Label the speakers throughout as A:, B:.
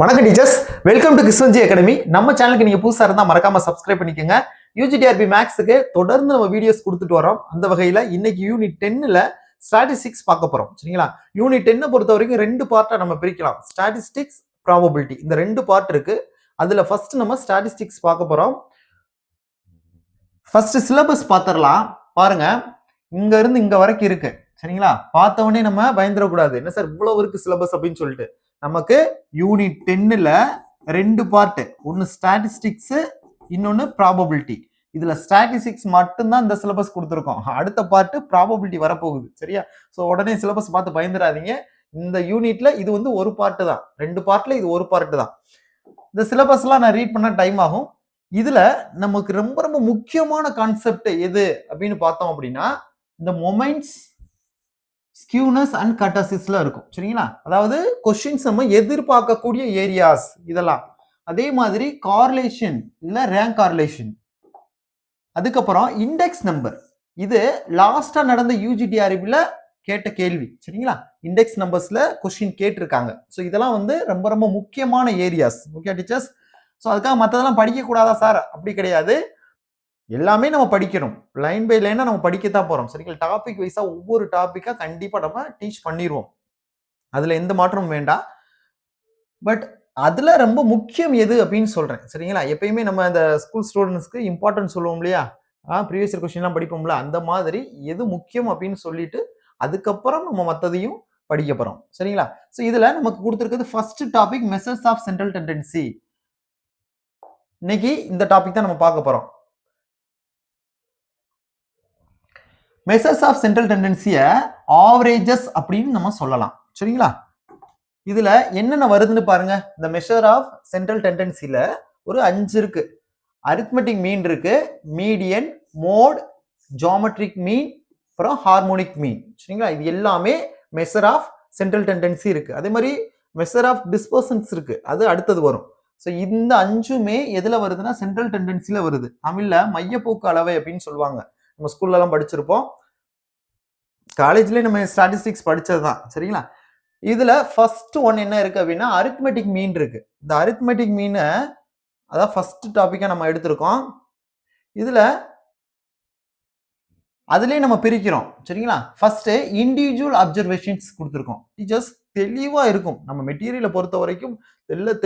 A: வணக்கம் teachers, welcome to கிருஷ்ணஜி academy. நம்ம சேனலுக்கு நீங்க புதுசா இருந்தா மறக்காம சப்ஸ்கிரைப் பண்ணிக்கோங்க. யூஜிடிஆர்பி மேக்ஸுக்கு தொடர்ந்து நம்ம வீடியோஸ் கொடுத்துட்டு வரோம். அந்த வகையில இன்னைக்கு யூனிட் 10ல ஸ்டாட்டிஸ்டிக்ஸ் பார்க்க போறோம். சரிங்களா? யூனிட் 10 பொறுத்த வரைக்கும் ரெண்டு பார்ட்டா நம்ம பிரிக்கலாம். ஸ்டாட்டிஸ்டிக்ஸ், ப்ராபபிலிட்டி, இந்த ரெண்டு பார்ட் இருக்கு. அதுல ஃபர்ஸ்ட் நம்ம ஸ்டாட்டிஸ்டிக்ஸ் பார்க்க போறோம். ஃபர்ஸ்ட் சிலபஸ் பார்த்துடலாம். பாருங்க, இங்க இருந்து இங்க வரைக்கும் இருக்கு. சரிங்களா? பார்த்த உடனே நம்ம பயந்துடக்கூடாது, என்ன சார் இவ்வளவு இருக்கு சிலபஸ் அப்படின்னு சொல்லிட்டு. நமக்கு யூனிட் 10ல ரெண்டு பார்ட், ஒன்னு ஸ்டாட்டிஸ்டிக்ஸ், இன்னொன்னு ப்ராபபிலிட்டி. இதுல ஸ்டாட்டிஸ்டிக்ஸ் மட்டும்தான் இந்த சிலபஸ் கொடுத்துருக்கோம். அடுத்த பார்ட் ப்ராபபிலிட்டி வரப்போகுது. சரியா? ஸோ உடனே சிலபஸ் பார்த்து பயந்துடாதீங்க. இந்த யூனிட்ல இது வந்து ஒரு பார்ட் தான், ரெண்டு பார்ட்ல இது ஒரு பார்ட் தான். இந்த சிலபஸ்லாம் நான் ரீட் பண்ண டைம் ஆகும். இதுல நமக்கு ரொம்ப ரொம்ப முக்கியமான கான்செப்ட் எது அப்படின்னு பார்த்தோம் அப்படின்னா, இந்த மொமெண்ட்ஸ், ஸ்கியூனஸ் அண்ட் கட்டாசிஸ்ல இருக்கும். சரிங்களா? அதாவது கொஸ்டின்ஸ் நம்ம எதிர்பார்க்கக்கூடிய ஏரியாஸ் இதெல்லாம். அதே மாதிரி கார்லேஷன், இல்ல ரேங்க் கார்லேஷன். அதுக்கப்புறம் இண்டெக்ஸ் நம்பர், இது லாஸ்டா நடந்த யூஜிடிஆர்பில கேட்ட கேள்வி. சரிங்களா? இண்டெக்ஸ் நம்பர்ஸ்ல கொஸ்டின் கேட்டிருக்காங்க. ஸோ இதெல்லாம் வந்து ரொம்ப ரொம்ப முக்கியமான ஏரியாஸ். Okay teachers? ஸோ அதுக்காக மற்றதெல்லாம் படிக்க கூடாதா சார்? அப்படி கிடையாது, எல்லாமே நம்ம படிக்கணும். லைன் பை லைனா நம்ம படிக்கத்தான் போறோம். சரிங்களா? டாபிக் வைஸா ஒவ்வொரு டாபிக்கா கண்டிப்பா நம்ம டீச் பண்ணிடுவோம். அதுல எந்த மாற்றமும் வேண்டாம். பட் அதுல ரொம்ப முக்கியம் எது அப்படின்னு சொல்றேன். சரிங்களா? எப்பயுமே நம்ம இந்த ஸ்கூல் ஸ்டூடெண்ட்ஸ்க்கு இம்பார்ட்டன்ட் சொல்லுவோம் இல்லையா? ப்ரீவியஸ் இயர் கொஸ்டின்லாம் படிப்போம்ல, அந்த மாதிரி எது முக்கியம் அப்படின்னு சொல்லிட்டு அதுக்கப்புறம் நம்ம மற்றதையும் படிக்க போறோம். சரிங்களா? ஸோ இதுல நமக்கு கொடுத்துருக்கிறது first topic measures of central tendency. இன்னைக்கு இந்த டாபிக் தான் நம்ம பார்க்க போறோம். மெஷர்ஸ் ஆஃப் சென்ட்ரல் டெண்டன்சியை ஆவரேஜஸ் அப்படின்னு நம்ம சொல்லலாம். சரிங்களா? இதுல என்னென்ன வருதுன்னு பாருங்க. இந்த மெஷர் ஆஃப் சென்ட்ரல் டெண்டன்சில ஒரு 5 இருக்கு. அரித்மெட்டிக் மீன் இருக்கு, மீடியன், மோட், ஜியோமெட்ரிக் மீன், அப்புறம் ஹார்மோனிக் மீன். சரிங்களா? இது எல்லாமே மெஷர் ஆஃப் சென்ட்ரல் டெண்டன்சி இருக்கு. அதே மாதிரி மெஷர் ஆஃப் டிஸ்பர்சன்ஸ் இருக்கு, அது அடுத்தது வரும். ஸோ இந்த 5மே எதுல வருதுன்னா சென்ட்ரல் டெண்டன்சில வருது. தமிழ்ல மையப்போக்கு அளவை அப்படின்னு சொல்லுவாங்க. நம்ம ஸ்கூல்ல எல்லாம் படிச்சிருப்போம், காலேஜ்லயே நம்ம ஸ்டாட்டிஸ்டிக்ஸ் படிச்சதுதான். சரிங்களா? இதுல ஃபர்ஸ்ட் ஒன் என்ன இருக்கு அப்படின்னா அரித்மெட்டிக் மீன் இருக்கு. இந்த அரித்மெட்டிக் மீனை அதான் ஃபர்ஸ்ட் டாபிக்கா நம்ம எடுத்திருக்கோம். இதுல அதுலயே நம்ம பிரிக்கிறோம். சரிங்களா? ஃபர்ஸ்ட் இண்டிவிஜுவல் அப்சர்வேஷன்ஸ் கொடுத்துருக்கோம். டீச்சர்ஸ் தெளிவா இருக்கும். நம்ம மெட்டீரியலை பொறுத்த வரைக்கும்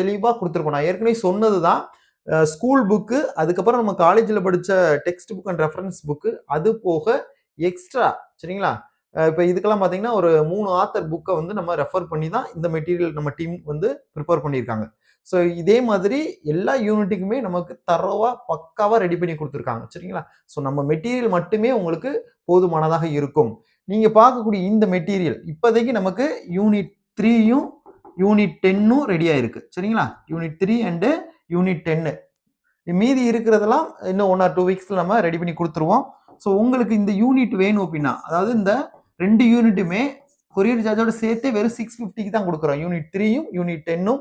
A: தெளிவா கொடுத்துருக்கோம். நான் ஏற்கனவே சொன்னதுதான். ஸ்கூல் புக்கு, அதுக்கப்புறம் நம்ம காலேஜில் படித்த text book and reference book, அது போக எக்ஸ்ட்ரா. சரிங்களா? இப்போ இதுக்கெல்லாம் பார்த்தீங்கன்னா ஒரு 3 ஆத்தர் புக்கை வந்து நம்ம ரெஃபர் பண்ணி தான் இந்த மெட்டீரியல் நம்ம டீம் வந்து ப்ரிப்பேர் பண்ணியிருக்காங்க. ஸோ இதே மாதிரி எல்லா யூனிட்டுக்குமே நமக்கு தரவா பக்காவாக ரெடி பண்ணி கொடுத்துருக்காங்க. சரிங்களா? ஸோ நம்ம மெட்டீரியல் மட்டுமே உங்களுக்கு போதுமானதாக இருக்கும். நீங்கள் பார்க்கக்கூடிய இந்த மெட்டீரியல் இப்போதைக்கு நமக்கு யூனிட் 3யும் யூனிட் 10ம் ரெடியாக இருக்கு. சரிங்களா? யூனிட் 3 அண்டு யூனிட் 10 மீதி இருக்கிறதெல்லாம் இன்னும் 1 or 2 வீக்ஸ்ல நம்ம ரெடி பண்ணி கொடுத்துருவோம். ஸோ உங்களுக்கு இந்த யூனிட் வேணும் அப்படின்னா, அதாவது இந்த 2 யூனிட்டுமே கொரியர் சார்ஜோட சேர்த்து வெறும் 650க்கு தான் கொடுக்குறோம். யூனிட் 3யும் யூனிட் 10ம்.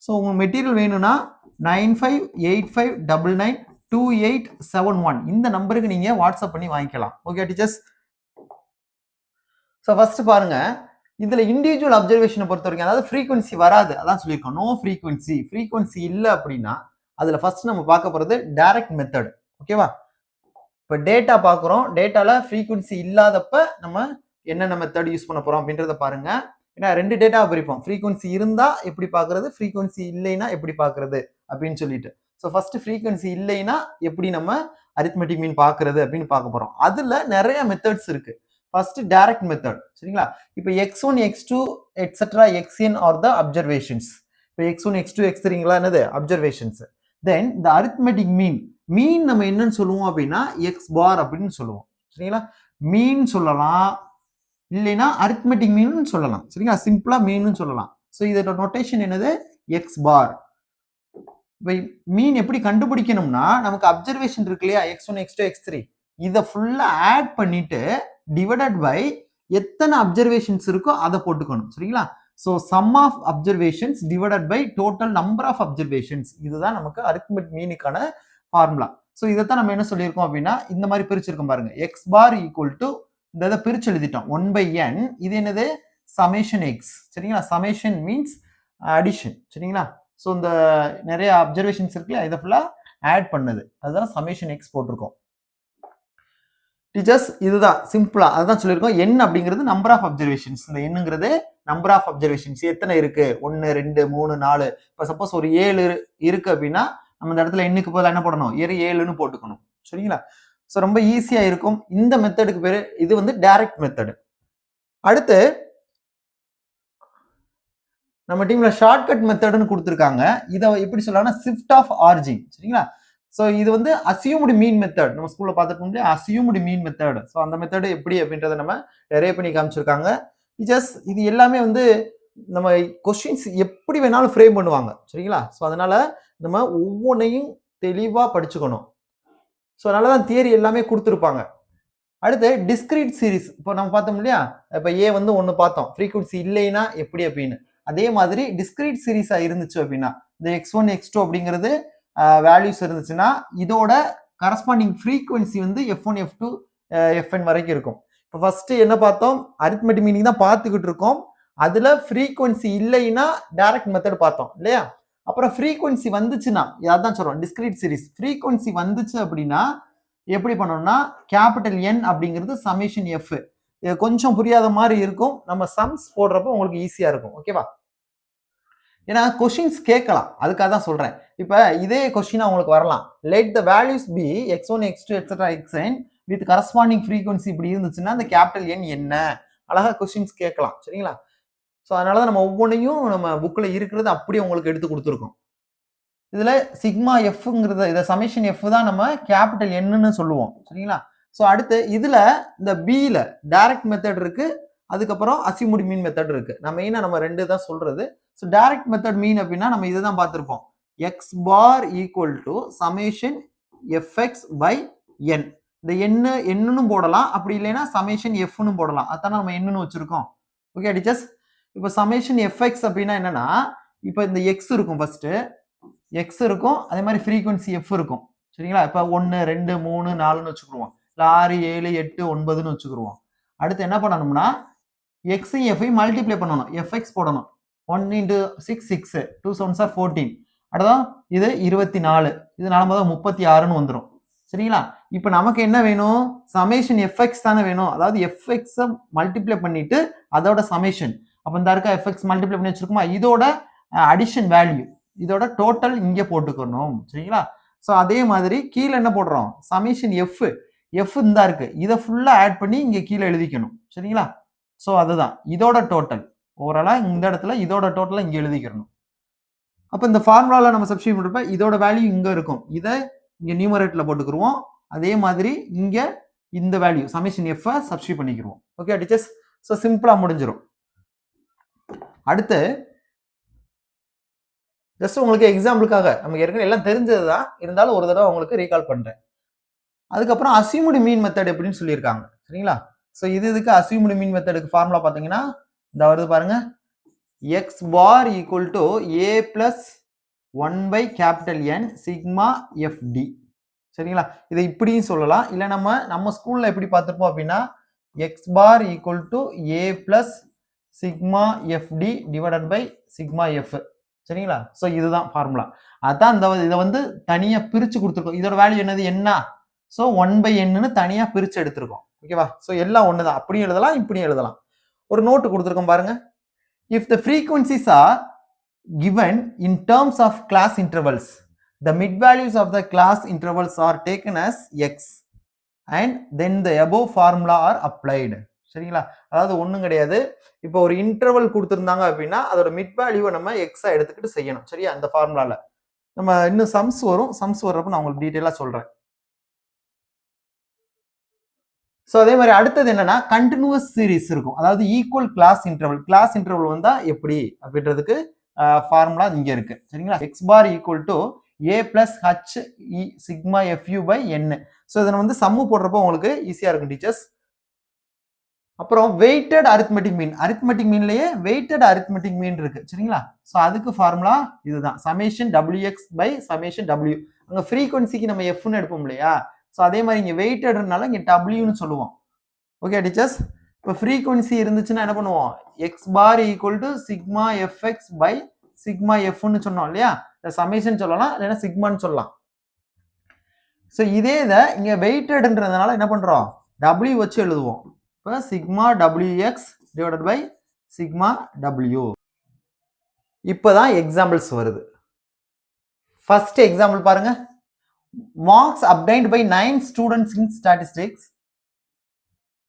A: ஸோ உங்களுக்கு மெட்டீரியல் வேணும்னா 9585992871 இந்த நம்பருக்கு நீங்க வாட்ஸ்அப் பண்ணி வாங்கிக்கலாம். Okay teachers? ஸோ ஃபர்ஸ்ட் பாருங்க, இதுல இண்டிவிஜுவல் அப்சர்வேஷனை பொறுத்த வரைக்கும், அதாவது ஃப்ரீக்வன்சி வராது, அதான் சொல்லியிருக்கோம். நோ ஃப்ரீக்வன்சி இல்லை அப்படின்னா அதுல ஃபர்ஸ்ட் நம்ம பார்க்க போறது டைரக்ட் மெத்தட். ஓகேவா? இப்போ டேட்டா பார்க்குறோம், டேட்டால ஃப்ரீக்வன்சி இல்லாதப்ப நம்ம என்னென்ன மெத்தட் யூஸ் பண்ண போறோம் அப்படின்றத பாருங்க. ஏன்னா 2 டேட்டாவை பிரிப்போம். ஃப்ரீக்வன்சி இருந்தா எப்படி பார்க்கறது, ஃப்ரீக்வன்சி இல்லைன்னா எப்படி பார்க்கறது அப்படின்னு சொல்லிட்டு. ஸோ ஃபர்ஸ்ட் ஃப்ரீக்வன்சி இல்லைன்னா எப்படி நம்ம அரித்மெட்டிக் மீன் பார்க்கறது அப்படின்னு பார்க்க போறோம். அதுல நிறைய மெத்தட்ஸ் இருக்கு. First direct method. சரிங்களா? இப்போ x1, x2 etcetera xn R த அப்சர்வேஷன்ஸ். இப்போ x1, x2, x3ங்களா என்னது அப்சர்வேஷன்ஸ். தென் த அரித்மெட்டிக் மீன் நம்ம என்னன்னு சொல்லுவோம் அப்படின்னா எக்ஸ் பார் அப்படின்னு சொல்லுவோம். சரிங்களா? மீன் சொல்லலாம், இல்லைன்னா அரித்மெட்டிக் மீன் சொல்லலாம். சரிங்களா? சிம்பிளா மீன் சொல்லலாம். ஸோ இதோட நோட்டேஷன் என்னது, எக்ஸ் பார். மீன் எப்படி கண்டுபிடிக்கணும்னா, நமக்கு அப்சர்வேஷன் இருக்கு இல்லையா, x1, x2, x3, இதை ஃபுல்லா ஆட் பண்ணிட்டு டிவைடட் பை எத்தனை அப்சர்வேஷன்ஸ் இருக்கோ அதை போட்டுக்கணும். சரிங்களா? So sum of observations divided by total number of observations, இதுதான் நமக்கு அரித்மெட்டிக் மீனுக்கான ஃபார்முலா. ஸோ இதைத்தான் நம்ம என்ன சொல்லியிருக்கோம் அப்படின்னா இந்த மாதிரி பிரிச்சிருக்கோம் பாருங்க. எக்ஸ் பார் ஈக்குவல் டு இந்த பிரிச்சு எழுதிட்டோம் 1/n. இது என்னது, சமேஷன் எக்ஸ். சரிங்களா? Summation means addition. சரிங்களா? ஸோ இந்த நிறைய அப்சர்வேஷன்ஸ் இருக்குல்ல, இதை ஃபுல்லா ஆட் பண்ணது, அதுதான் சமேஷன் எக்ஸ் போட்டிருக்கோம். டீச்சர்ஸ் இதுதான் சிம்பிளா அதுதான் சொல்லியிருக்கோம். என் அப்படிங்கிறது நம்பர் ஆஃப் அப்சர்வேஷன்ஸ். இந்த எண்ணுங்கிறது நம்பர் ஆஃப் அப்சர்வேஷன்ஸ். எத்தனை இருக்கு? 1 2 3 4. இப்போ சப்போஸ் ஒரு 7 இருக்கு அப்படின்னா நம்ம இந்த இடத்துல எண்ணுக்கு பதிலா என்ன போடணும்? 7ன்னு போட்டுக்கணும். சரிங்களா? ஸோ ரொம்ப ஈஸியா இருக்கும். இந்த மெத்தடுக்கு பேரு இது வந்து டைரக்ட் மெத்தடு. அடுத்து நம்ம டீம்ல ஷார்ட்கட் மெத்தடுன்னு கொடுத்துருக்காங்க. இதை எப்படி சொல்லலாம்னா ஷிஃப்ட் ஆஃப் ஆரிஜின். சரிங்களா? ஸோ இது வந்து அசியூம்டு மீன் மெத்தட். நம்ம ஸ்கூல்ல பார்த்துட்டு முடியும் அசியூம்டு மீன் மெத்தட். ஸோ அந்த மெத்தடு எப்படி அப்படின்றத நம்ம டெரைவ் பண்ணி காமிச்சிருக்காங்க. ஜஸ்ட் இது எல்லாமே வந்து நம்ம கொஸ்டின்ஸ் எப்படி வேணாலும் ஃப்ரேம் பண்ணுவாங்க. சரிங்களா? ஸோ அதனால நம்ம ஒவ்வொன்றையும் தெளிவா படிச்சுக்கணும். ஸோ அதனால தான் தியரி எல்லாமே கொடுத்துருப்பாங்க. அடுத்து டிஸ்கிரீட் சீரிஸ். இப்போ நம்ம பார்த்தோம் இல்லையா, இப்போ ஏ வந்து ஒன்று பார்த்தோம், ஃப்ரீக்வன்சி இல்லைன்னா எப்படி அப்படின்னு. அதே மாதிரி டிஸ்கிரீட் சீரிஸா இருந்துச்சு அப்படின்னா இந்த x1 x2 அப்படிங்கிறது வேல்யூஸ் இருந்துச்சுன்னா இதோட கரஸ்பாண்டிங் ஃப்ரீக்வன்சி வந்து f1 f2 fn வரைக்கும் இருக்கும். இப்போ ஃபர்ஸ்ட் என்ன பார்த்தோம்? அரித்மெட்டிக் மீனிங் தான் பார்த்துக்கிட்டு இருக்கோம். அதுல ஃப்ரீக்வன்சி இல்லைன்னா டைரக்ட் மெத்தட் பார்த்தோம் இல்லையா? அப்புறம் ஃப்ரீக்வன்சி வந்துச்சுன்னா அதான் சொல்றோம் டிஸ்கிரீட் சீரிஸ். ஃப்ரீக்வன்சி வந்துச்சு அப்படின்னா எப்படி பண்ணணும்னா கேபிட்டல் N அப்படிங்கிறது சமேஷன் எஃப். இது கொஞ்சம் புரியாத மாதிரி இருக்கும், நம்ம சம்ஸ் போடுறப்போ உங்களுக்கு ஈஸியா இருக்கும். ஓகேவா? ஏன்னா கொஸ்டின்ஸ் கேட்கலாம், அதுக்காக தான் சொல்றேன். இப்போ இதே கொஸ்டின் உங்களுக்கு வரலாம். Let the values be x1 x2 etcetera xn with corresponding frequency இப்படி இருந்துச்சுன்னா அந்த கேபிட்டல் N என்ன? அழகா கொஸ்டின்ஸ் கேட்கலாம். சரிங்களா? ஸோ அதனால தான் நம்ம ஒவ்வொன்றையும் நம்ம புக்கில் இருக்கிறது அப்படியே உங்களுக்கு எடுத்து கொடுத்துருக்கோம். இதுல சிக்மா எஃப்ங்கிறத இதை சமேஷன் எஃப் தான் நம்ம கேபிட்டல் என்னன்னு சொல்லுவோம். சரிங்களா? ஸோ அடுத்து இதுல இந்த பியில் டைரக்ட் மெத்தட் இருக்கு, அதுக்கப்புறம் அசியூம்டு மீன் மெத்தட் இருக்கு. நான் மெயினா நம்ம ரெண்டு தான் சொல்றது. ஸோ டைரக்ட் மெத்தட் மீன் அப்படின்னா நம்ம இதை தான் பார்த்துருப்போம். X bar equal to summation FX by n. இந்த என்னன்னு போடலாம், அப்படி இல்லைன்னா சமேஷன் எஃப்னு போடலாம். அதான நம்ம என்னன்னு வச்சிருக்கோம். Okay teachers? இப்போ சமேஷன் எஃப்எக்ஸ் அப்படின்னா என்னன்னா, இப்போ இந்த எக்ஸ் இருக்கும், ஃபர்ஸ்ட் எக்ஸ் இருக்கும், அதே மாதிரி ஃப்ரீக்வன்சி எஃப் இருக்கும். சரிங்களா? இப்போ 1 2 3 4ன்னு வச்சுக்கிடுவோம், இல்லை 6 7 8 9ன்னு வச்சுக்கிடுவோம். அடுத்து என்ன பண்ணணும்னா எக்ஸையும் எஃப்ஐயும் மல்டிப்ளை பண்ணணும், எஃப்எக்ஸ் போடணும். 1 × 6 6 2 7s are 14. அடுத்ததான் இது 24, இது 4 36ன்னு வந்துடும். சரிங்களா? இப்போ நமக்கு என்ன வேணும்? சமேஷன் எஃப்எக்ஸ் தானே வேணும். அதாவது எஃப்எக்ஸை மல்டிப்ளை பண்ணிட்டு அதோட சமேஷன். அப்போ இந்த இருக்க எஃப்எக்ஸ் மல்டிப்ளை பண்ணி வச்சிருக்குமா, இதோட அடிஷன் வேல்யூ, இதோட டோட்டல் இங்கே போட்டுக்கணும். சரிங்களா? ஸோ அதே மாதிரி கீழே என்ன போடுறோம்? Summation F. எஃப் இந்த இருக்கு, இதை ஃபுல்லா ஆட் பண்ணி இங்கே கீழே எழுதிக்கணும். சரிங்களா? ஸோ அதுதான் இதோட டோட்டல். ஓவராலா இந்த இடத்துல இதோட டோட்டலை இங்கே எழுதிக்கணும். அப்போ இந்த ஃபார்முலாவில் நம்ம சப்ஸ்டியூட் பண்ணுறப்ப இதோட வேல்யூ இங்கே இருக்கும், இதை இங்கே நியூமரேட்டர்ல போட்டுக்கிருவோம். அதே மாதிரி இங்கே இந்த வேல்யூ சமேஷன் எஃப் சப்ஸ்டியூட் பண்ணிக்கிருவோம். Okay teachers? ஸோ சிம்பிளா முடிஞ்சிடும். அடுத்து ஜஸ்ட் உங்களுக்கு எக்ஸாம்பிளுக்காக, நமக்கு ஏற்கனவே எல்லாம் தெரிஞ்சது தான், இருந்தாலும் ஒரு தடவை உங்களுக்கு ரீகால் பண்றேன். அதுக்கப்புறம் அசியூம்டு மீன் மெத்தட் எப்படின்னு சொல்லியிருக்காங்க. சரிங்களா? ஸோ இதுக்கு அசியூம்டு மீன் மெத்தடுக்கு ஃபார்முலா பார்த்தீங்கன்னா இந்த வருது பாருங்க, x bar equal to A plus 1/N sigma FD. சரிங்களா? இதை இப்படியும் சொல்லலாம், இல்லை நம்ம ஸ்கூல்ல எப்படி பார்த்துருப்போம் அப்படின்னா x bar equal to A plus sigma FD divided by sigma F. சரிங்களா? ஸோ இதுதான் ஃபார்முலா. அதான் இந்த இதை வந்து தனியா பிரிச்சு கொடுத்துருக்கோம். இதோட வேல்யூ என்னது? என்ன? ஸோ 1/Nன்னு தனியா பிரிச்சு எடுத்திருக்கோம். ஓகேவா? ஸோ எல்லாம் ஒன்று தான், அப்படியும் எழுதலாம் இப்படியும் எழுதலாம். ஒரு நோட்டு கொடுத்துருக்கோம் பாருங்க. If the frequencies are given in terms of class intervals, the mid values of the class intervals are taken as x and then the above formula are applied. சரிங்களா? அதாவது ஒன்றும் கிடையாது, இப்போ ஒரு இன்டர்வல் கொடுத்துருந்தாங்க அப்படின்னா அதோட மிட் வேல்யூவை நம்ம எக்ஸா எடுத்துக்கிட்டு செய்யணும். சரியா? அந்த ஃபார்முலால நம்ம இன்னும் சம்ஸ் வரும், சம்ஸ் வர்றப்ப நான் உங்களுக்கு டீட்டெயிலா சொல்றேன். ஸோ அதே மாதிரி அடுத்தது என்னன்னா கண்டினியூஸ் சீரிஸ் இருக்கும், அதாவது equal class interval. Class interval வந்தா எப்படி அப்படின்றதுக்கு ஃபார்முலா இங்க இருக்கு. சரிங்களா? X bar equal to A plus H E sigma FU by N. So இதை வந்து சம்மு போடுறப்போ உங்களுக்கு ஈஸியா இருக்கும் டீச்சர்ஸ். அப்புறம் வெயிட்டட் அரித்மெட்டிக் மீன். அரித்மெட்டிக் மீன்லயே வெயிட்டட் அரித்மெட்டிக் மீன் இருக்கு. சரிங்களா? ஸோ அதுக்கு ஃபார்முலா இதுதான், summation WX by summation W. அங்க ஃப்ரீக்வன்சிக்கு நம்ம எஃப்னு எடுப்போம் இல்லையா? ஸோ அதே மாதிரி இங்க வெயிட்டட்னால இங்க டபிள்யூன்னு சொல்லுவோம். Okay teachers? இப்போ ஃப்ரீக்வன்சி இருந்துச்சுன்னா என்ன பண்ணுவோம்? X bar equal to sigma f x by sigma எஃப்னு சொன்னோம் இல்லையா, சமேஷன் சொல்லலாம் இல்லைன்னா சிக்மான்னு சொல்லலாம். ஸோ இதே இதை இங்க வெயிட்டட்ன்றதுனால என்ன பண்றோம், W வச்சு எழுதுவோம். இப்போ sigma WX divided by sigma W. இப்போதான் எக்ஸாம்பிள்ஸ் வருது. ஃபர்ஸ்ட் எக்ஸாம்பிள் பாருங்க. marks obtained by 9 students in statistics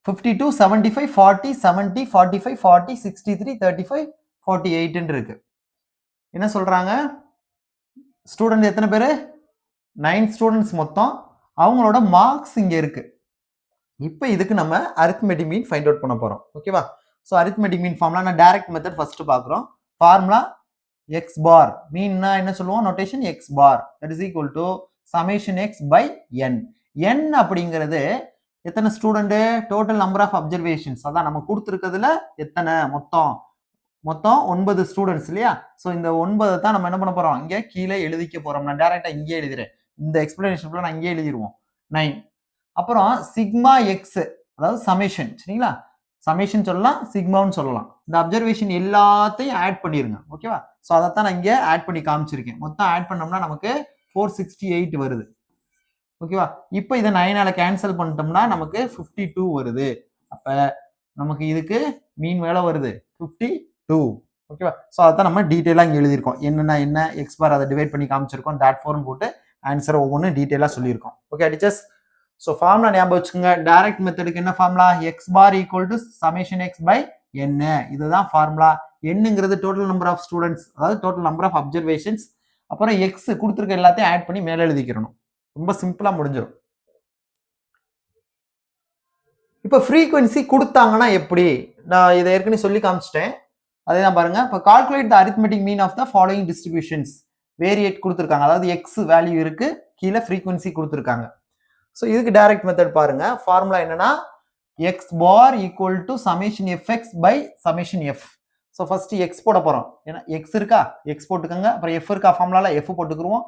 A: 52, 75, 40, 70, 45, 40, 63, 35, 48 இருக்கு. என்ன சொல்றாங்க, ஸ்டூடெண்ட் எத்தனை பேரு, 9 ஸ்டூடெண்ட்ஸ் மொத்தம், அவங்களோட மார்க்ஸ் இங்க இருக்கு. இப்போ இதுக்கு நம்ம அரித்மெட்டிக் மீன் ஃபைண்ட் அவுட் பண்ண போறோம். ஓகேவா? ஸோ அரித்மெட்டிக் மீன் ஃபார்முலா நான் டைரக்ட் மெத்தட் ஃபர்ஸ்ட் பார்க்குறோம். ஃபார்முலா எக்ஸ் பார், மீன்னா என்ன சொல்லுவோம், notation x bar that is equal to summation x by n. N அப்படிங்கிறது எத்தனை student, total number of observations, அதான் நம்ம கொடுத்துருக்கிறதுல எத்தனை மொத்தம் 9 ஸ்டூடெண்ட்ஸ் இல்லையா. ஸோ இந்த 9 தான் நம்ம என்ன பண்ண போறோம், இங்கே கீழே எழுதிக்க போறோம். நான் டைரக்டா இங்கே எழுதுறேன், இந்த எக்ஸ்பிளனேஷன் நான் இங்கே எழுதிடுவோம் 9. அப்புறம் சிக்மா எக்ஸ், அதாவது சமேஷன், சரிங்களா, சமேஷன் சொல்லலாம் சிக்மான்னு சொல்லலாம். இந்த அப்சர்வேஷன் எல்லாத்தையும் ஆட் பண்ணிருங்க. ஓகேவா? ஸோ அதைத்தான் நான் இங்கே ஆட் பண்ணி காமிச்சிருக்கேன். மொத்தம் ஆட் பண்ணோம்னா நமக்கு 468 வருது. ஓகேவா? இப்போ இதை 9ஆல கேன்சல் பண்ணிட்டோம்னா நமக்கு 52 வருது. அப்ப நமக்கு இதுக்கு மீன் வேலை வருது 52. ஓகேவா? ஸோ அதான் நம்ம டீட்டெயிலாக இங்கே எழுதியிருக்கோம். என்னன்னா என்ன, எக்ஸ் பார் அதை டிவைட் பண்ணி காமிச்சிருக்கோம், தட் ஃபோர்னு போட்டு ஆன்சரை ஒவ்வொன்று டீட்டெயிலாக சொல்லியிருக்கோம். Okay teachers? ஸோ ஃபார்முலா ஞாபகம் வச்சுக்கோங்க. டைரக்ட் மெத்தடுக்கு என்ன formula, x bar equal to summation x by என்ன. இதுதான் ஃபார்முலா. என்னங்கிறது டோட்டல் நம்பர் ஆஃப் ஸ்டூடெண்ட்ஸ், அதாவது டோட்டல் நம்பர் ஆஃப் அப்சர்வேஷன்ஸ். அப்புறம் எக்ஸ் கொடுத்துருக்க எல்லாத்தையும் ஆட் பண்ணி மேலே எழுதிக்கிறணும். ரொம்ப சிம்பிளா முடிஞ்சிடும். இப்போ ஃப்ரீக்வன்சி கொடுத்தாங்கன்னா எப்படி, நான் இதை ஏற்கனவே சொல்லி காமிச்சிட்டேன், அதே தான் பாருங்க. இப்போ calculate the arithmetic mean of the following distributions, variate கொடுத்துருக்காங்க, அதாவது எக்ஸ் வேல்யூ இருக்கு, கீழே ஃப்ரீக்வன்சி கொடுத்துருக்காங்க. ஸோ இதுக்கு டைரக்ட் மெத்தட் பாருங்க. ஃபார்முலா என்னன்னா x bar equal to summation FX by summation F. So first x போட போறோம், ஏன்னா எக்ஸ் இருக்கா, எக்ஸ் போட்டுக்கோங்க. அப்புறம் எஃப் இருக்கா, ஃபார்முலால எஃப் போட்டுக்குருவோம்.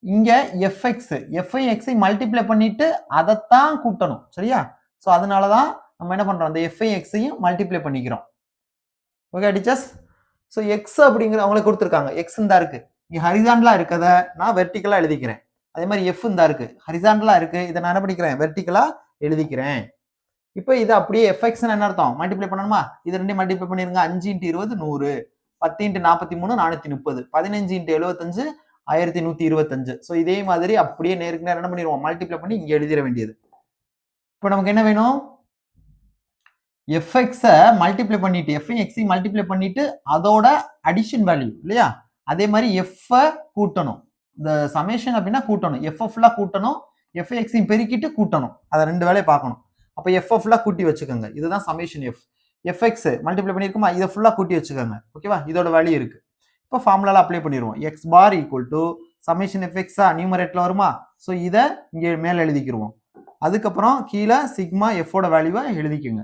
A: இங்க எஃப்எக்ஸ், எஃப்ஐ எக்ஸை மல்டிப்ளை பண்ணிட்டு அதைத்தான் கூட்டணும், சரியா? ஸோ அதனாலதான் நம்ம என்ன பண்றோம், அந்த எஃப்ஐ எக்ஸையும் மல்டிப்ளை பண்ணிக்கிறோம். Okay teachers? ஸோ எக்ஸ் அப்படிங்கிற அவங்களுக்கு கொடுத்துருக்காங்க, எக்ஸ் தான் இருக்கு, இங்க ஹரிசாண்டலா இருக்கதை நான் வெர்டிகலா எழுதிக்கிறேன். அதே மாதிரி எஃப் தான் இருக்கு, ஹரிசாண்டலா இருக்கு, இதை நான் என்ன பண்ணிக்கிறேன், வெர்டிகலா எழுதிக்கிறேன். இப்போ இது அப்படியே எஃப்எக்ஸ் என்ன அர்த்தம், மல்டிப்ளை பண்ணணுமா, இது ரெண்டையும் மல்டிப்ளை பண்ணிருங்க. 5 × 20 100, 10 × 43 430, 15 × 75 1125. ஸோ இதே மாதிரி அப்படியே நேருக்கு நேரம் என்ன பண்ணிடுவோம், மல்டிப்ளை பண்ணி இங்க எழுதிட வேண்டியது. இப்போ நமக்கு என்ன வேணும், எஃப்எக்ஸை மல்டிப்ளை பண்ணிட்டு, எஃப்ஐஎக்ஸை மல்டிப்ளை பண்ணிட்டு அதோட அடிஷன் வேல்யூ இல்லையா, அதே மாதிரி எஃப் கூட்டணும். இந்த சமேஷன் அப்படின்னா கூட்டணும், எஃப் ஃபுல்லா கூட்டணும், எஃப்ஐஎக்ஸையும் பெருக்கிட்டு கூட்டணும், அதை 2 வேலையை பார்க்கணும். அப்போ எஃப் ஃபுல்லா கூட்டி வச்சுக்கோங்க, இதுதான் சமேஷன் எஃப். எஃப்எக்ஸ் மல்டிப்ளை பண்ணிருக்குமா, இதை ஃபுல்லா கூட்டி வச்சுக்கோங்க. ஓகேவா? இதோட வேல்யூ இருக்கு. இப்போ ஃபார்முலால அப்ளை பண்ணிடுவோம். X bar equal to summation எஃப்எக்ஸா நியூமரேட்டர்ல வருமா, ஸோ இதை இங்கே மேலே எழுதிக்கிடுவோம். அதுக்கப்புறம் கீழே சிக்மா எஃபோட வேல்யூவை எழுதிக்கோங்க.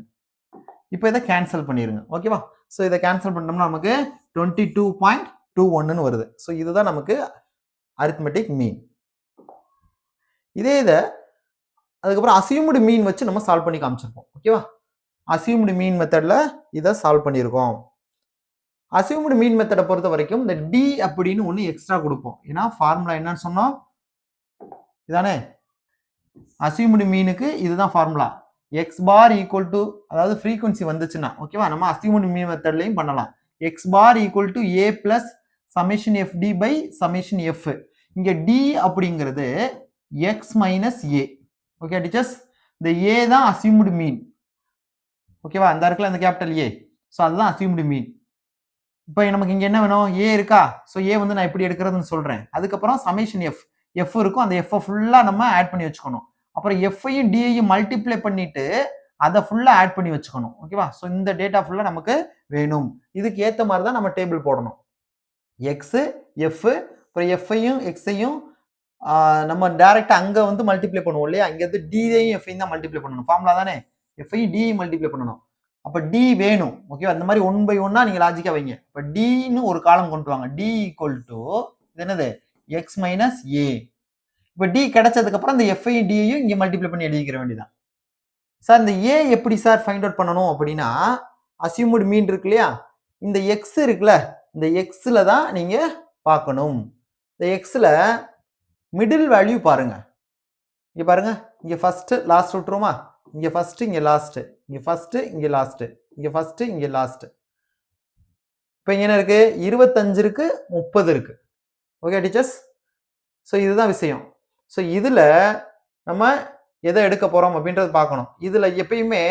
A: இப்போ இதை கேன்சல் பண்ணிடுங்க. ஓகேவா? ஸோ இதை கேன்சல் பண்ணோம்னா நமக்கு 22.21 வருது. ஸோ இதுதான் நமக்கு அரித்மெட்டிக் மீன். இதே இதை அதுக்கப்புறம் அசியூம்டு மீன் வச்சு நம்ம சால்வ் பண்ணி காமிச்சிருப்போம். ஓகேவா? அசியூம்டு மீன் மெத்தட்ல இதை சால்வ் பண்ணியிருக்கோம். அசியூம்டு மீன் மெத்தடை பொறுத்த வரைக்கும் இந்த டி அப்படின்னு ஒன்று எக்ஸ்ட்ரா கொடுப்போம். ஏன்னா ஃபார்முலா என்னன்னு சொன்னோம், இதானே அசியூம்டு மீனுக்கு இதுதான் formula. X bar equal to, அதாவது ஃப்ரீக்வன்சி வந்துச்சுன்னா ஓகேவா, நம்ம அசியூம்டு மீன் மெத்தட்லையும் பண்ணலாம். X bar equal to A plus summation f d by summation f. இங்க டி அப்படிங்கிறது x minus a. Okay teachers? இந்த ஏ தான் அசியூம்டு மீன். ஓகேவா? அந்த இருக்குல்ல இந்த கேபிட்டல் ஏ, ஸோ அதுதான் அசியூம்டு மீன். இப்போ நமக்கு இங்க என்ன வேணும், ஏ இருக்கா, ஸோ ஏ வந்து நான் எப்படி எடுக்கிறதுன்னு சொல்றேன். அதுக்கப்புறம் சமேஷன் எஃப், எஃப் இருக்கும், அந்த எஃப் ஃபுல்லா நம்ம ஆட் பண்ணி வச்சுக்கணும். அப்புறம் எஃப்ஐயும் டிஐயும் மல்டிப்ளை பண்ணிட்டு அதை ஃபுல்லா ஆட் பண்ணி வச்சுக்கணும். ஓகேவா? ஸோ இந்த டேட்டா ஃபுல்லா நமக்கு வேணும். இதுக்கு ஏற்ற மாதிரி தான் நம்ம டேபிள் போடணும். எக்ஸ் எஃப், அப்புறம் எஃப்ஐயும் எக்ஸையும் நம்ம டைரக்டா அங்க வந்து மல்டிப்ளை பண்ணுவோம் இல்லையா, இங்க வந்து டிஐயும் எஃப்ஐயும் தான் மல்டிப்ளை பண்ணணும். ஃபார்முலா தானே, எஃப்ஐயும் டிஐயும் மல்டிப்ளை பண்ணணும். அப்ப டி வேணும். ஓகேவா? இந்த மாதிரி 1 by 1 நீங்க லாஜிக்கா வைங்க. இப்ப டின்னு ஒரு காலம் கொண்டு வாங்க. டி ஈக்குவல் டு இது என்னது, எக்ஸ் மைனஸ் ஏ. இப்ப டி கிடைச்சதுக்கு அப்புறம் இந்த எஃப்ஐ டியையும் இங்க மல்டிப்ளை பண்ணி எழுதிக்கிற வேண்டியதான். சார் இந்த ஏ எப்படி சார் ஃபைண்ட் அவுட் பண்ணணும் அப்படின்னா, அசியூம்டு மீன் இருக்கு இல்லையா, இந்த எக்ஸ் இருக்குல்ல, இந்த எக்ஸ்ல தான் நீங்க பார்க்கணும். இந்த எக்ஸ்ல மிடில் வேல்யூ பாருங்க. இங்க பாருங்க, இங்க ஃபர்ஸ்ட் லாஸ்ட் விட்டுருமா? இங்க ஃபர்ஸ்ட் இங்க லாஸ்ட், இங்க ஃபர்ஸ்ட் இங்க லாஸ்ட், இங்க ஃபர்ஸ்ட் இங்க லாஸ்ட். இப்போ இங்க என்ன இருக்கு? 25 இருக்கு, 30 இருக்கு. Okay teachers? ஸோ இதுதான் விஷயம். ஸோ இதுல நம்ம எதை எடுக்க போறோம் அப்படின்றது பார்க்கணும். இதுல எப்பயுமே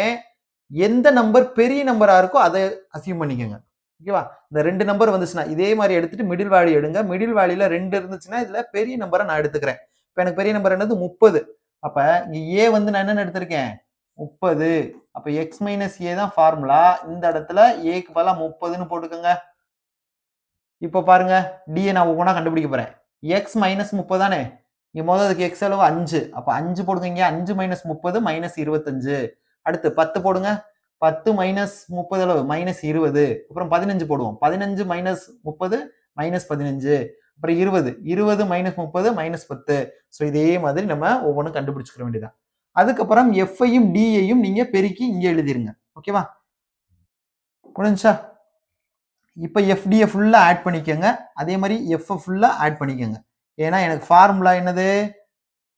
A: எந்த நம்பர் பெரிய நம்பரா இருக்கோ அதை அசியூம் பண்ணிக்கோங்க. ஓகேவா? இந்த 2 நம்பர் வந்துச்சுன்னா இதே மாதிரி எடுத்துட்டு மிடில் வேல்யூ எடுங்க. மிடில் வேல்யூல 2 இருந்துச்சுன்னா இதுல பெரிய நம்பரை நான் எடுத்துக்கிறேன். இப்போ எனக்கு பெரிய நம்பர் என்னது? 30. அப்ப இங்க ஏ வந்து நான் என்ன எடுத்திருக்கேன்? 30. அப்ப எக்ஸ் மைனஸ் ஏ தான் ஃபார்முலா. இந்த இடத்துல ஏக்கு பதிலா 30ன்னு போட்டுக்கோங்க. இப்போ பாருங்க, டிஏ நான் ஒவ்வொன்றா கண்டுபிடிக்க போறேன். எக்ஸ் மைனஸ் 30 தானே? இங்க முதல்ல அதுக்கு எக்ஸ் அளவு 5. அப்ப 5 போடுங்க. இங்க 5 மைனஸ் 30 மைனஸ் 25. அடுத்து 10 போடுங்க. 10 மைனஸ் 30 அளவு மைனஸ் 20. அப்புறம் 15 போடுவோம். 15 மைனஸ் 30 மைனஸ் 15. அப்புறம் 20. 20 மைனஸ் 30 மைனஸ் 10. ஸோ இதே மாதிரி நம்ம ஒவ்வொன்றும் கண்டுபிடிச்சுக்க வேண்டியதான். அதுக்கப்புறம் எஃப்ஐயும் டிஐயும் நீங்க பெருக்கி இங்க எழுதிருங்க. ஓகேவா? முடிஞ்சா? இப்போ எஃப்டியை ஃபுல்லா ஆட் பண்ணிக்கோங்க. அதே மாதிரி எஃப் ஃபுல்லா ஆட் பண்ணிக்கோங்க. ஏன்னா எனக்கு ஃபார்முலா என்னது?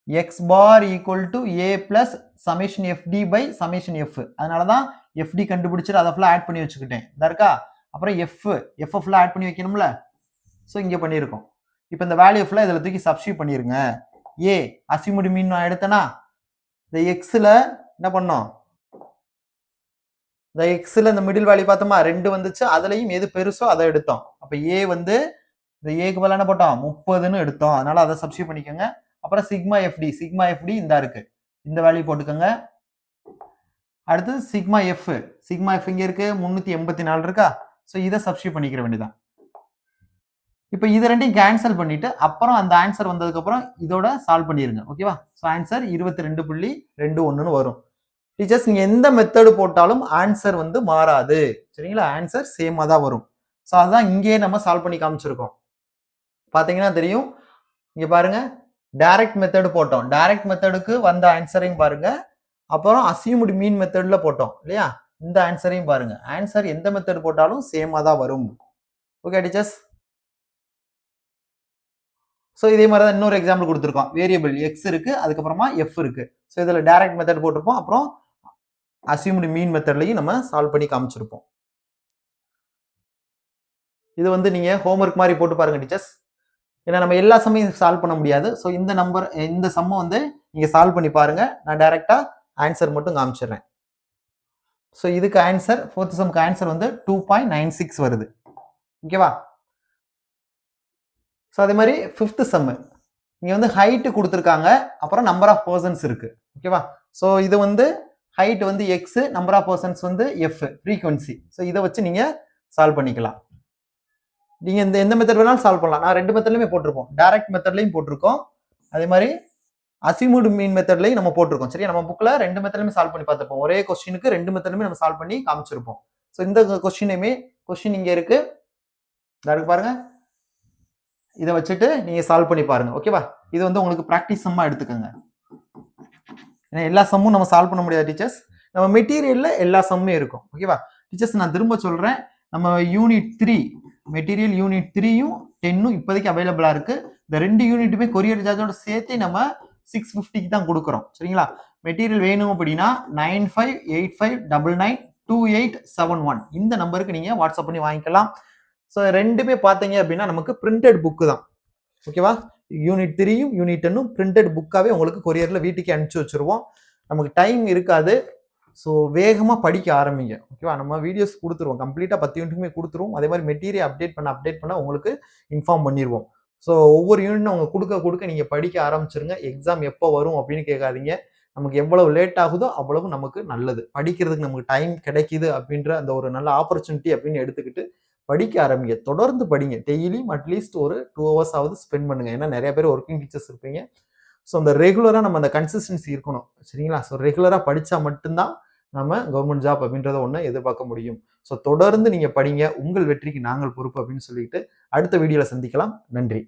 A: X bar equal to A plus summation FD by summation F. அதனால தான் எஃப்டி கண்டுபிடிச்சிட்டு அதை ஃபுல்லா ஆட் பண்ணி வச்சுக்கிட்டேன். இதா இருக்கா? அப்புறம் எஃப் ஃபுல்லா ஆட் பண்ணி வைக்கணும்ல. ஸோ இங்க பண்ணியிருக்கோம். இப்போ இந்த வேல்யூ ஃபுல்லா இதில் தூக்கி சப்ஸ்டியூட் பண்ணிருங்க. ஏ அசிமுடி மீன் நான் எடுத்தேன்னா இந்த எக்ஸ்ல என்ன பண்ணோம்? இந்த எக்ஸ்ல இந்த மிடில் வேல்யூ பார்த்தோமா? 2 வந்துச்சு. அதுலயும் எது பெருசோ அதை எடுத்தோம். அப்ப ஏ வந்து இந்த ஏக்கு பதிலா என்ன போட்டோம்? 30ன்னு எடுத்தோம். அதனால அதை சப்ஸ்டியூட் பண்ணிக்கோங்க. அப்புறம் சிக்மா எஃப்டி இந்த இருக்கு. இந்த வேல்யூ போட்டுக்கோங்க. அடுத்து சிக்மா எஃப் இங்க இருக்கு 384 இருக்கா? ஸோ இதை சப்ஸ்டியூட் பண்ணிக்கிற வேண்டியதான். இப்போ இது ரெண்டையும் கேன்சல் பண்ணிட்டு அப்புறம் அந்த ஆன்சர் வந்ததுக்கு அப்புறம் இதோட சால்வ் பண்ணிருங்க. ஓகேவா? ஸோ ஆன்சர் 22.21ன்னு வரும். டீச்சர்ஸ் நீங்க எந்த மெத்தடு போட்டாலும் ஆன்சர் வந்து மாறாது. சரிங்களா? ஆன்சர் சேமா தான் வரும். ஸோ அதான் இங்கே நம்ம சால்வ் பண்ணி காமிச்சிருக்கோம். பாத்தீங்கன்னா தெரியும். இங்க பாருங்க, டைரக்ட் மெத்தடு போட்டோம். டைரக்ட் மெத்தடுக்கு வந்த ஆன்சரையும் பாருங்க. அப்புறம் அசியூம்டு மீன் மெத்தட்ல போட்டோம் இல்லையா? இந்த ஆன்சரையும் பாருங்க. ஆன்சர் எந்த மெத்தட் போட்டாலும் சேமா தான் வரும். Okay teachers? ஸோ இதே மாதிரி தான் இன்னொரு எக்ஸாம்பிள் கொடுத்துருக்கோம். வேரியபிள் எக்ஸ் இருக்கு, அதுக்கப்புறமா எஃப் இருக்கு. ஸோ இதுல டைரக்ட் மெத்தட் போட்டிருப்போம். அப்புறம் அசியூம்டு மீன் மெத்தட்லையும் நம்ம சால்வ் பண்ணி காமிச்சிருப்போம். இது வந்து நீங்க ஹோம்ஒர்க் மாதிரி போட்டு பாருங்க டீச்சர்ஸ். ஏன்னா நம்ம எல்லா சம்மையும் சால்வ் பண்ண முடியாது. ஸோ இந்த சம்மை வந்து நீங்க சால்வ் பண்ணி பாருங்க. நான் டைரக்டா ஆன்சர் மட்டும் காமிச்சிடுறேன். ஸோ இதுக்கு ஆன்சர் 4th சம்க்கு ஆன்சர் வந்து 2.96 வருது. ஓகேவா? ஸோ அதே மாதிரி 5th சம்மு இங்க வந்து ஹைட் கொடுத்துருக்காங்க. அப்புறம் நம்பர் ஆஃப் பர்சன்ஸ் இருக்கு. ஓகேவா? ஸோ இது வந்து ஹைட் வந்து எக்ஸ், நம்பர் ஆஃப் பர்சன்ஸ் வந்து எஃப், ஃப்ரீக்வன்சி. ஸோ இதை வச்சு நீங்க சால்வ் பண்ணிக்கலாம். நீங்க எந்த மெத்தட் வேணாலும் சால்வ் பண்ணலாம். நான் 2 மெத்தட்லயுமே போட்டிருப்போம். டைரக்ட் மெத்தட்லயும் போட்டிருக்கோம். அதே மாதிரி அசிமுடு மீன் மெத்தட்லயும் நம்ம போட்டிருக்கோம். சரியா? நம்ம புக்ல 2 மெத்தட்லயுமே சால்வ் பண்ணி பார்த்துப்போம். ஒரே கொஸ்டினுக்கு 2 மெத்தட்லுமே நம்ம சால்வ் பண்ணி காமிச்சிருப்போம். ஸோ இந்த கொஸ்டின் இங்க இருக்கு. பாருங்க. இதை வச்சுட்டு நீங்க சால்வ் பண்ணி பாருங்க. ஓகேவா? இது வந்து உங்களுக்கு பிராக்டிஸ் சம்மா எடுத்துக்கோங்க. ஏன்னா எல்லா சம்மும் நம்ம சால்வ் பண்ண முடியாது டீச்சர்ஸ். நம்ம மெட்டீரியல்ல எல்லா சம்மும் இருக்கும். ஓகேவா டீச்சர்ஸ்? நான் திரும்ப சொல்றேன், நம்ம யூனிட் 3 மெட்டீரியல் யூனிட் 3யும் 10ம் இப்போதைக்கு அவைலபிளா இருக்கு. இந்த 2 யூனிட்டுமே கொரியர் சார்ஜோட சேர்த்து நம்ம 650க்கு தான் கொடுக்குறோம். சரிங்களா? மெட்டீரியல் வேணும் அப்படின்னா 9585992871 இந்த நம்பருக்கு நீங்க வாட்ஸ்அப் பண்ணி வாங்கிக்கலாம். ஸோ 2மே பார்த்தீங்க அப்படின்னா நமக்கு பிரிண்டட் புக்கு தான். ஓகேவா? யூனிட் 3யும் யூனிட் 10ம் பிரிண்டட் புக்காவே உங்களுக்கு கொரியர்ல வீட்டுக்கு அனுப்பிச்சு வச்சிருவோம். நமக்கு டைம் இருக்காது. ஸோ வேகமாக படிக்க ஆரம்பிங்க. ஓகேவா? நம்ம வீடியோஸ் கொடுத்துருவோம். கம்ப்ளீட்டாக 10 யூனிட்டுமே கொடுத்துருவோம். அதே மாதிரி மெட்டீரியல் அப்டேட் பண்ண உங்களுக்கு இன்ஃபார்ம் பண்ணிடுவோம். ஸோ ஒவ்வொரு யூனிட்டும் அவங்க கொடுக்க நீங்கள் படிக்க ஆரம்பிச்சிருங்க. எக்ஸாம் எப்போ வரும் அப்படின்னு கேட்காதீங்க. நமக்கு எவ்வளவு லேட் ஆகுதோ அவ்வளவு நமக்கு நல்லது. படிக்கிறதுக்கு நமக்கு டைம் கிடைக்குது அப்படின்ற அந்த ஒரு நல்ல ஆப்பர்ச்சுனிட்டி அப்படின்னு எடுத்துக்கிட்டு படிக்க ஆரம்பிங்க. தொடர்ந்து படிங்க. டெய்லியும் அட்லீஸ்ட் ஒரு 2 hours ஆவது ஸ்பெண்ட் பண்ணுங்க. ஏன்னா நிறைய பேர் ஒர்க்கிங் டீச்சர்ஸ் இருப்பீங்க. ஸோ அந்த ரெகுலராக நம்ம அந்த கன்சிஸ்டன்சி இருக்கணும். சரிங்களா? ஸோ ரெகுலராக படித்தா மட்டும்தான் நம்ம கவர்மெண்ட் ஜாப் அப்படின்றத ஒன்று எதிர்பார்க்க முடியும். ஸோ தொடர்ந்து நீங்கள் படிங்க. உங்கள் வெற்றிக்கு நாங்கள் பொறுப்பு அப்படின்னு சொல்லிட்டு அடுத்த வீடியோவில் சந்திக்கலாம். நன்றி.